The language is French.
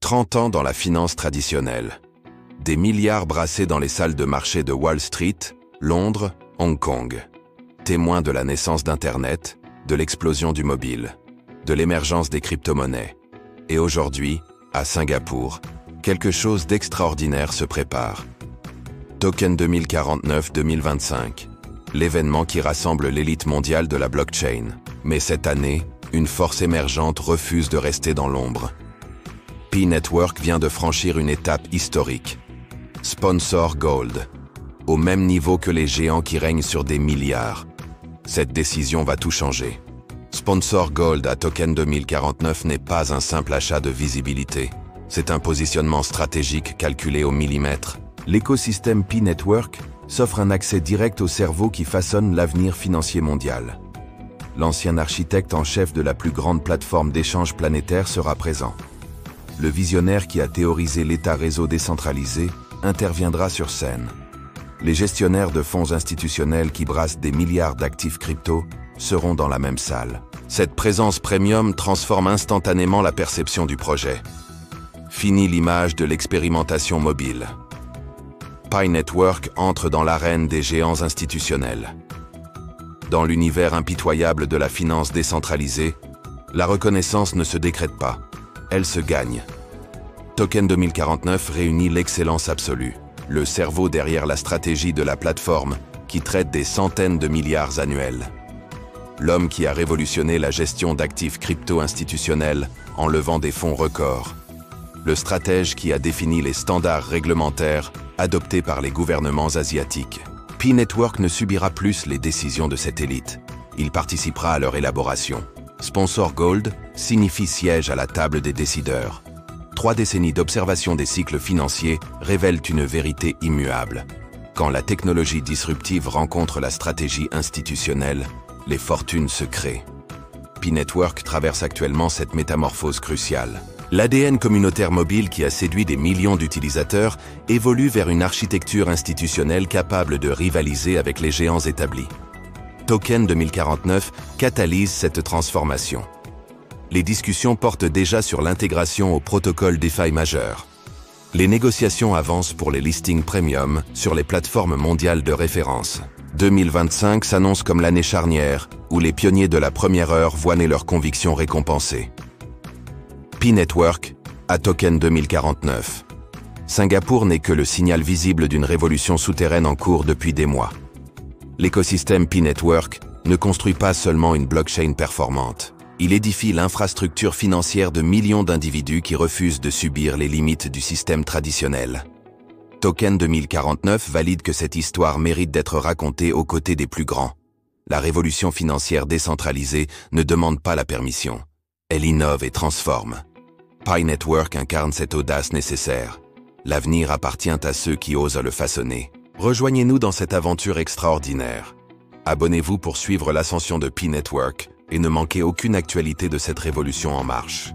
30 ans dans la finance traditionnelle. Des milliards brassés dans les salles de marché de Wall Street, Londres, Hong Kong. Témoins de la naissance d'Internet, de l'explosion du mobile, de l'émergence des crypto-monnaies. Et aujourd'hui, à Singapour, quelque chose d'extraordinaire se prépare. Token 2049-2025, l'événement qui rassemble l'élite mondiale de la blockchain. Mais cette année, une force émergente refuse de rester dans l'ombre. P-Network vient de franchir une étape historique. Sponsor Gold, au même niveau que les géants qui règnent sur des milliards. Cette décision va tout changer. Sponsor Gold à Token 2049 n'est pas un simple achat de visibilité. C'est un positionnement stratégique calculé au millimètre. L'écosystème P-Network s'offre un accès direct au cerveau qui façonne l'avenir financier mondial. L'ancien architecte en chef de la plus grande plateforme d'échange planétaire sera présent. Le visionnaire qui a théorisé l'État-réseau décentralisé interviendra sur scène. Les gestionnaires de fonds institutionnels qui brassent des milliards d'actifs crypto seront dans la même salle. Cette présence premium transforme instantanément la perception du projet. Fini l'image de l'expérimentation mobile. P-Network entre dans l'arène des géants institutionnels. Dans l'univers impitoyable de la finance décentralisée, la reconnaissance ne se décrète pas, elle se gagne. Token 2049 réunit l'excellence absolue, le cerveau derrière la stratégie de la plateforme qui traite des centaines de milliards annuels. L'homme qui a révolutionné la gestion d'actifs crypto-institutionnels en levant des fonds records. Le stratège qui a défini les standards réglementaires adoptés par les gouvernements asiatiques. P-Network ne subira plus les décisions de cette élite. Il participera à leur élaboration. Sponsor Gold signifie siège à la table des décideurs. 3 décennies d'observation des cycles financiers révèlent une vérité immuable. Quand la technologie disruptive rencontre la stratégie institutionnelle, les fortunes se créent. P-Network traverse actuellement cette métamorphose cruciale. L'ADN communautaire mobile qui a séduit des millions d'utilisateurs évolue vers une architecture institutionnelle capable de rivaliser avec les géants établis. Token 2049 catalyse cette transformation. Les discussions portent déjà sur l'intégration au protocole DeFi majeur. Les négociations avancent pour les listings premium sur les plateformes mondiales de référence. 2025 s'annonce comme l'année charnière, où les pionniers de la première heure voient leurs convictions récompensées. P-Network à Token 2049. Singapour n'est que le signal visible d'une révolution souterraine en cours depuis des mois. L'écosystème P-Network ne construit pas seulement une blockchain performante. Il édifie l'infrastructure financière de millions d'individus qui refusent de subir les limites du système traditionnel. Token 2049 valide que cette histoire mérite d'être racontée aux côtés des plus grands. La révolution financière décentralisée ne demande pas la permission. Elle innove et transforme. P-Network incarne cette audace nécessaire. L'avenir appartient à ceux qui osent le façonner. Rejoignez-nous dans cette aventure extraordinaire. Abonnez-vous pour suivre l'ascension de P-Network et ne manquez aucune actualité de cette révolution en marche.